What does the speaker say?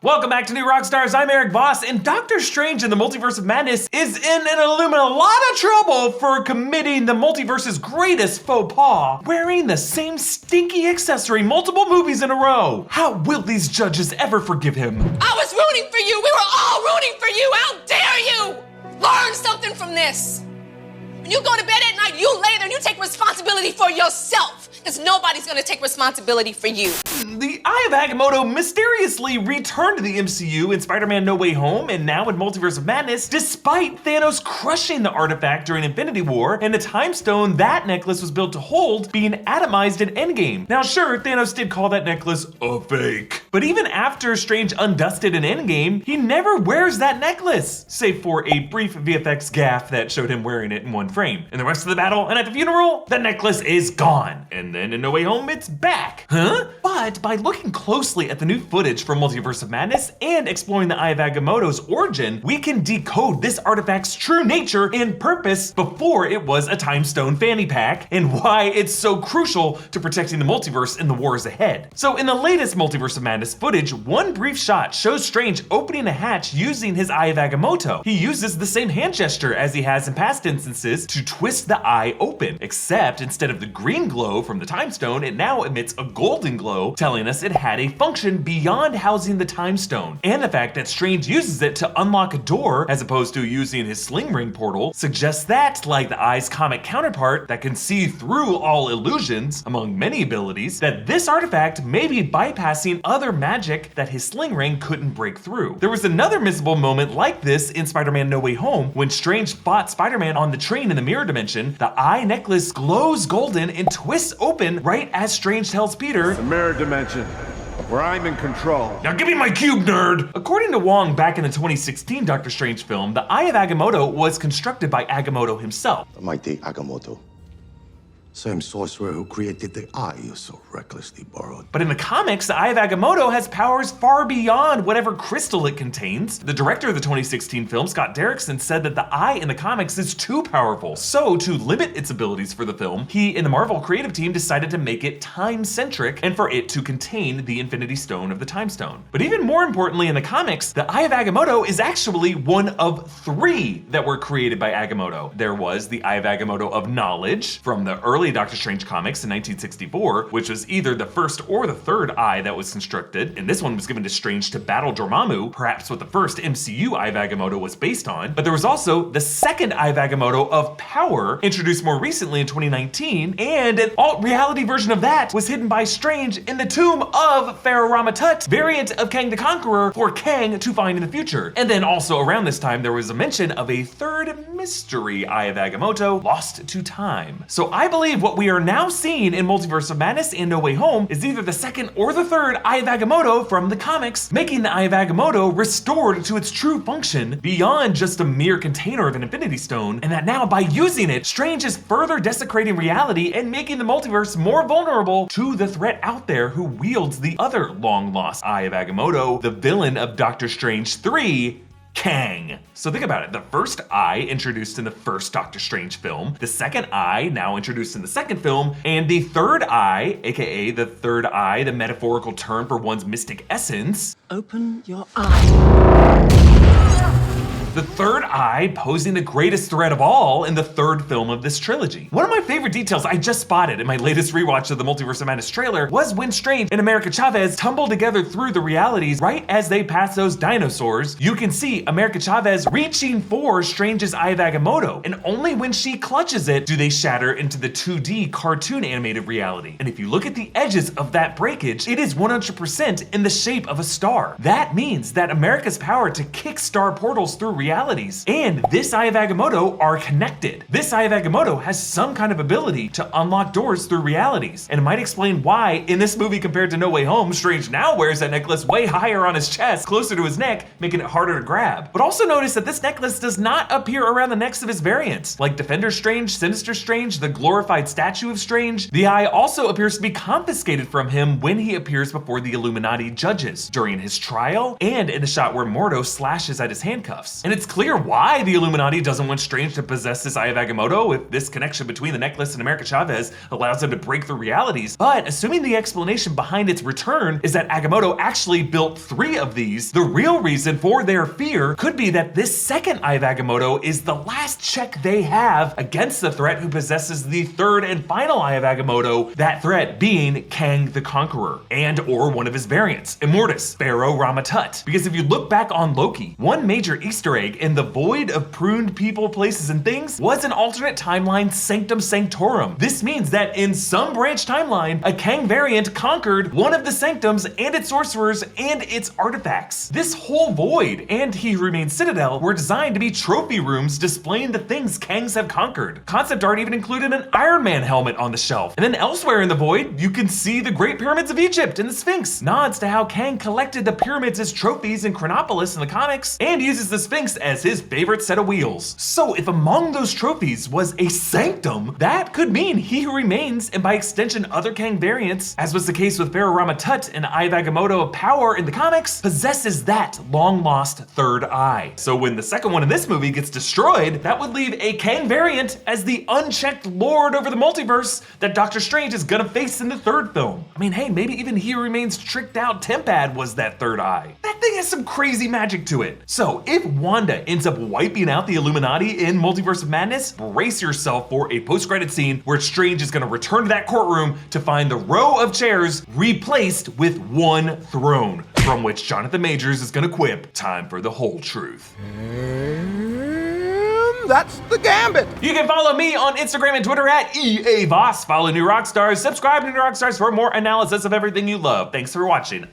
Welcome back to New Rockstars. I'm Erik Voss, and Doctor Strange in the Multiverse of Madness is in an Illumina lot of trouble for committing the multiverse's greatest faux pas, wearing the same stinky accessory multiple movies in a row. How will these judges ever forgive him? I was rooting for you. We were all rooting for you. How dare you? Learn something from this. When you go to bed at night, you lay there and you take responsibility for yourself, because nobody's gonna take responsibility for you. The Eye of Agamotto mysteriously returned to the MCU in Spider-Man No Way Home and now in Multiverse of Madness, despite Thanos crushing the artifact during Infinity War and the time stone that necklace was built to hold being atomized in Endgame. Now sure, Thanos did call that necklace a fake, but even after Strange undusted in Endgame, he never wears that necklace, save for a brief VFX gaffe that showed him wearing it in one frame. In the rest of the battle and at the funeral, the necklace is gone. And then in No Way Home, it's back. Huh? But by looking closely at the new footage from Multiverse of Madness and exploring the Eye of Agamotto's origin, we can decode this artifact's true nature and purpose before it was a time stone fanny pack, and why it's so crucial to protecting the multiverse in the wars ahead. So in the latest Multiverse of Madness footage, one brief shot shows Strange opening a hatch using his Eye of Agamotto. He uses the same hand gesture as he has in past instances to twist the eye open, except instead of the green glow from the time stone, it now emits a golden glow, telling us it had a function beyond housing the time stone. And the fact that Strange uses it to unlock a door as opposed to using his sling ring portal suggests that, like the eye's comic counterpart that can see through all illusions, among many abilities, that this artifact may be bypassing other magic that his sling ring couldn't break through. There was another missable moment like this in Spider-Man No Way Home when Strange fought Spider-Man on the train in the mirror dimension. The eye necklace glows golden and twists open right as Strange tells Peter, "The mirror dimension, where I'm in control. Now give me my cube, nerd!" According to Wang, back in the 2016 Doctor Strange film, the Eye of Agamotto was constructed by Agamotto himself. The mighty Agamotto. Same sorcerer who created the eye you so recklessly borrowed. But in the comics, the Eye of Agamotto has powers far beyond whatever crystal it contains. The director of the 2016 film, Scott Derrickson, said that the eye in the comics is too powerful. So to limit its abilities for the film, he and the Marvel creative team decided to make it time-centric and for it to contain the Infinity Stone of the Time Stone. But even more importantly in the comics, the Eye of Agamotto is actually one of 3 that were created by Agamotto. There was the Eye of Agamotto of Knowledge from the early Doctor Strange comics in 1964, which was either the first or the third eye that was constructed, and this one was given to Strange to battle Dormammu, perhaps what the first MCU Eye of Agamotto was based on. But there was also the second Eye of Agamotto of Power, introduced more recently in 2019, and an alt-reality version of that was hidden by Strange in the tomb of Pharaoh Rama-Tut, variant of Kang the Conqueror, for Kang to find in the future. And then also around this time, there was a mention of a third mystery Eye of Agamotto lost to time. So I believe what we are now seeing in Multiverse of Madness and No Way Home is either the second or the third Eye of Agamotto from the comics, making the Eye of Agamotto restored to its true function beyond just a mere container of an Infinity Stone, and that now by using it, Strange is further desecrating reality and making the multiverse more vulnerable to the threat out there who wields the other long-lost Eye of Agamotto, the villain of Doctor Strange 3, Kang. So think about it, the first eye introduced in the first Doctor Strange film, the second eye now introduced in the second film, and the third eye, aka the third eye, the metaphorical term for one's mystic essence. Open your eyes. The third eye posing the greatest threat of all in the third film of this trilogy. One of my favorite details I just spotted in my latest rewatch of the Multiverse of Madness trailer was when Strange and America Chavez tumble together through the realities right as they pass those dinosaurs. You can see America Chavez reaching for Strange's Eye of Agamotto, and only when she clutches it do they shatter into the 2D cartoon animated reality. And if you look at the edges of that breakage, it is 100% in the shape of a star. That means that America's power to kick star portals through realities and this Eye of Agamotto are connected. This Eye of Agamotto has some kind of ability to unlock doors through realities, and it might explain why in this movie compared to No Way Home, Strange now wears that necklace way higher on his chest, closer to his neck, making it harder to grab. But also notice that this necklace does not appear around the necks of his variants. Like Defender Strange, Sinister Strange, the glorified statue of Strange, the eye also appears to be confiscated from him when he appears before the Illuminati judges, during his trial, and in the shot where Mordo slashes at his handcuffs. And it's clear why the Illuminati doesn't want Strange to possess this Eye of Agamotto if this connection between the necklace and America Chavez allows them to break through realities. But assuming the explanation behind its return is that Agamotto actually built 3 of these, the real reason for their fear could be that this second Eye of Agamotto is the last check they have against the threat who possesses the 3rd and final Eye of Agamotto, that threat being Kang the Conqueror, and or one of his variants, Immortus, Pharaoh Ramatut. Because if you look back on Loki, one major Easter egg in the void of pruned people, places, and things was an alternate timeline Sanctum Sanctorum. This means that in some branch timeline, a Kang variant conquered one of the Sanctums and its sorcerers and its artifacts. This whole void and He Who Remains Citadel were designed to be trophy rooms displaying the things Kangs have conquered. Concept art even included an Iron Man helmet on the shelf. And then elsewhere in the void, you can see the Great Pyramids of Egypt and the Sphinx. Nods to how Kang collected the pyramids as trophies in Chronopolis in the comics and uses the Sphinx as his favorite set of wheels. So if among those trophies was a sanctum, that could mean He Who Remains, and by extension other Kang variants, as was the case with Pharaoh Ramatut and Eye of Agamotto of Power in the comics, possesses that long-lost 3rd eye. So when the second one in this movie gets destroyed, that would leave a Kang variant as the unchecked lord over the multiverse that Doctor Strange is gonna face in the 3rd film. I mean, hey, maybe even He Who Remains tricked out Tempad was that 3rd eye. That thing has some crazy magic to it. So if Wanda ends up wiping out the Illuminati in Multiverse of Madness, brace yourself for a post-credit scene where Strange is gonna return to that courtroom to find the row of chairs replaced with one throne, from which Jonathan Majors is gonna quip, "Time for the whole truth." That's the gambit. You can follow me on Instagram and Twitter at EA Voss. Follow New Rockstars, subscribe to New Rockstars for more analysis of everything you love. Thanks for watching.